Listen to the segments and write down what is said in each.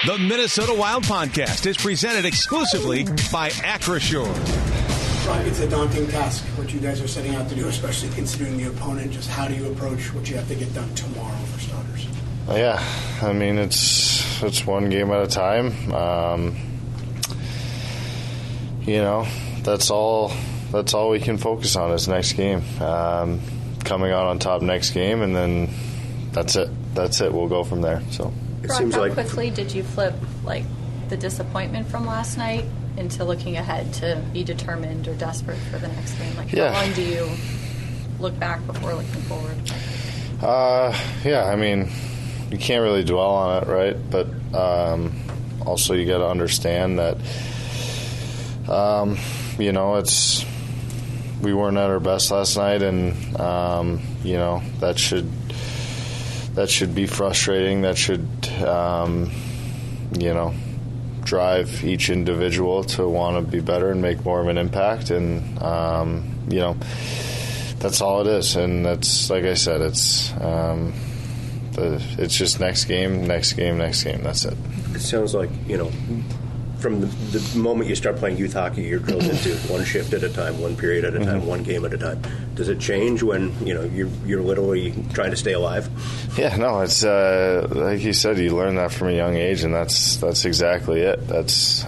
The Minnesota Wild podcast is presented exclusively by Acrisure. It's a daunting task, what you guys are setting out to do, especially considering the opponent. Just how do you approach what you have to get done tomorrow for starters? Yeah, I mean, it's one game at a time. That's all we can focus on is next game. Coming out on top next game, and then that's it. We'll go from there. So it seems how quickly did you flip the disappointment from last night into looking ahead to be determined or desperate for the next game? How long do you look back before looking forward? I mean, you can't really dwell on it, right? But also you got to understand that we weren't at our best last night, and that should be frustrating. That should drive each individual to want to be better and make more of an impact, and that's all it is. And that's, like I said, it's just next game. That's it. It sounds like, from the moment you start playing youth hockey, you're drilled into one shift at a time, one period at a time, one game at a time. Does it change when you're literally trying to stay alive? Yeah, no, it's like you said, you learn that from a young age, and that's exactly it. That's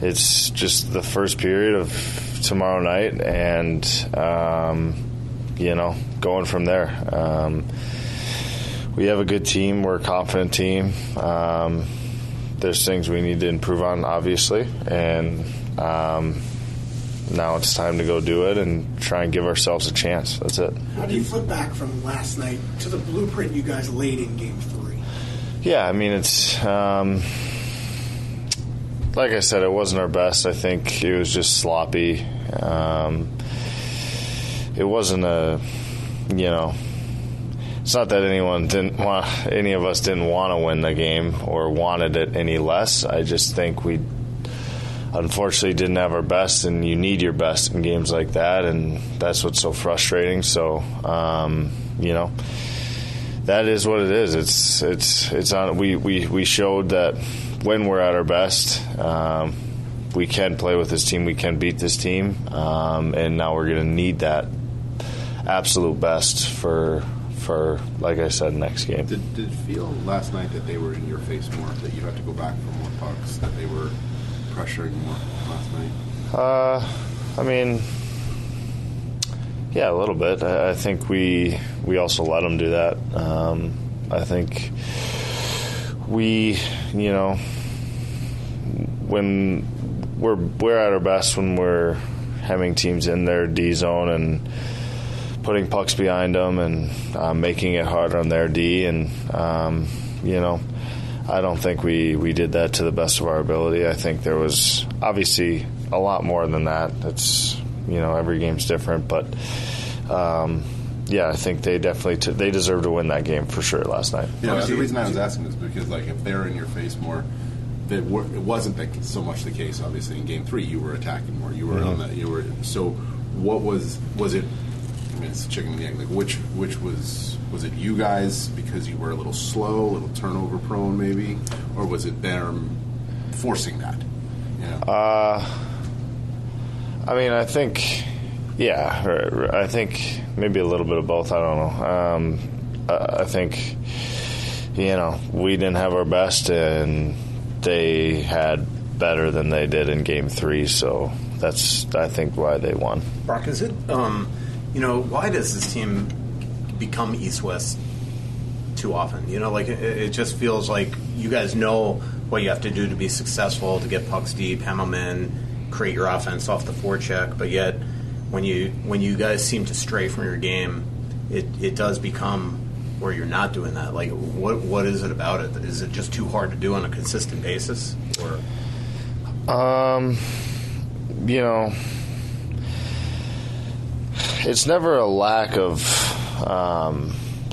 it's just the first period of tomorrow night, and going from there. We have a good team. We're a confident team. There's things we need to improve on, obviously, and now it's time to go do it and try and give ourselves a chance. That's it. How do you flip back from last night to the blueprint you guys laid in Game 3? Yeah, I mean, it's like I said, it wasn't our best. I think it was just sloppy. It wasn't it's not that any of us didn't want to win the game or wanted it any less. I just think we unfortunately didn't have our best, and you need your best in games like that, and that's what's so frustrating. So, that is what it is. It's on. We showed that when we're at our best, we can play with this team. We can beat this team, and now we're going to need that absolute best for, like I said, next game. Did it feel last night that they were in your face more, that you had to go back for more pucks, that they were pressuring more last night? I mean, yeah, a little bit. I think we also let them do that. I think we, when we're at our best when we're having teams in their D zone and putting pucks behind them and making it hard on their D, and I don't think we did that to the best of our ability. I think there was obviously a lot more than that. It's every game's different, but I think they definitely they deserve to win that game for sure last night. Yeah, the reason I was asking is because if they're in your face more, it wasn't so much the case. Obviously, in Game 3, you were attacking more. You were on that. You were so. What was it? I mean, it's chicken and the egg. Which was it? You guys because you were a little slow, a little turnover prone, maybe, or was it them forcing that? Yeah. I mean, I think, I think maybe a little bit of both. I don't know. I think, we didn't have our best, and they had better than they did in Game 3, so that's, I think, why they won. Brock, is it, why does this team become East-West too often? It just feels like you guys know what you have to do to be successful, to get pucks deep, hem them in, create your offense off the forecheck, but yet when you guys seem to stray from your game, it does become where you're not doing that. What is it about it? Is it just too hard to do on a consistent basis? Or it's never a lack of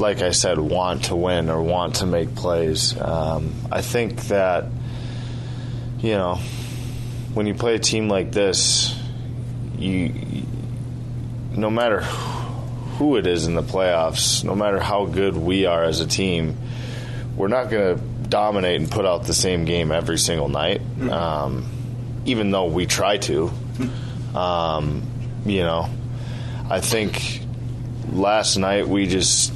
like I said, want to win or want to make plays. I think that when you play a team like this, no matter who it is in the playoffs, no matter how good we are as a team, we're not going to dominate and put out the same game every single night, even though we try to. You know, I think last night we just,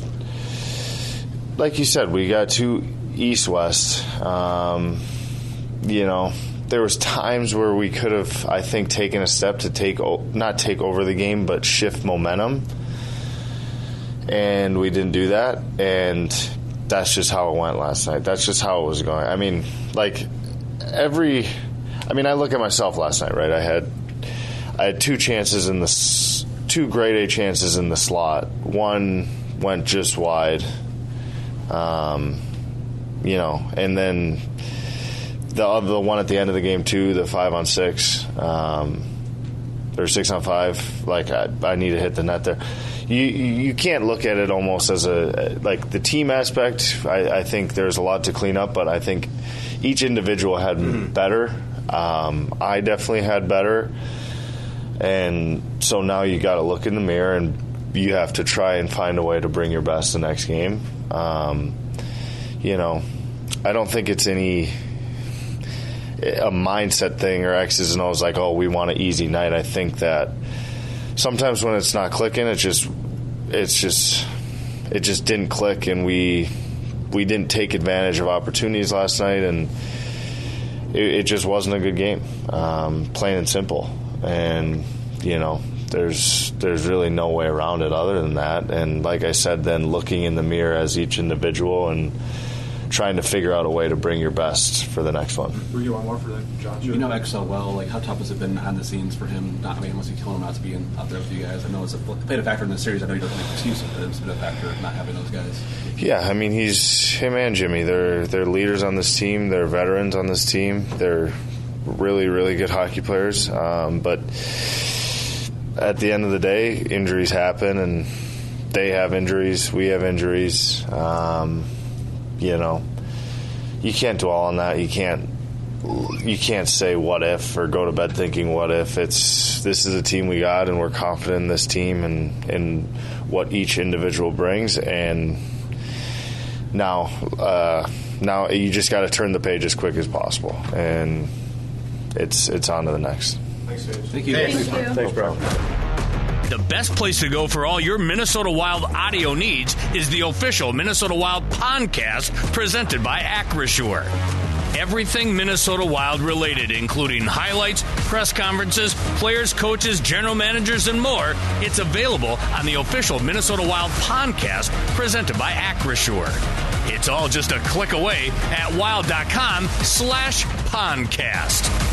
like you said, we got too east-west. You know, there was times where we could have, I think, taken a step to not take over the game, but shift momentum. And we didn't do that. And that's just how it went last night. That's just how it was going. I mean, like, I look at myself last night, right? I had two chances two grade A chances in the slot. One went just wide, you know, and then the one at the end of the game too, the 5-on-6, or 6-on-5. Like I need to hit the net there. You can't look at it almost as like the team aspect. I think there's a lot to clean up, but I think each individual had better. I definitely had better. And so now you got to look in the mirror and you have to try and find a way to bring your best the next game. You know, I don't think it's a mindset thing or X's and O's like, oh, we want an easy night. I think that sometimes when it's not clicking, it just didn't click, and we didn't take advantage of opportunities last night, and it just wasn't a good game, plain and simple. And you know, there's really no way around it other than that. And like I said, then looking in the mirror as each individual and trying to figure out a way to bring your best for the next one. Were you on more for that, Josh? You know X so well. Like, how tough has it been on the scenes for him? Unless you kill him not to be out there with you guys. I know it played a factor in the series. I know he doesn't make excuses, but it's been a factor of not having those guys. Yeah, I mean, him and Jimmy. They're leaders on this team. They're veterans on this team. They're really, really good hockey players. But at the end of the day, injuries happen, and they have injuries. We have injuries. You know, you can't dwell on that. You can't say what if or go to bed thinking what if. This is a team we got, and we're confident in this team and what each individual brings. And now you just got to turn the page as quick as possible, and it's on to the next. Thanks, Dave. Thank you. Thanks, bro. The best place to go for all your Minnesota Wild audio needs is the official Minnesota Wild podcast presented by Acrisure. Everything Minnesota Wild related, including highlights, press conferences, players, coaches, general managers, and more. It's available on the official Minnesota Wild podcast presented by Acrisure. It's all just a click away at wild.com/podcast.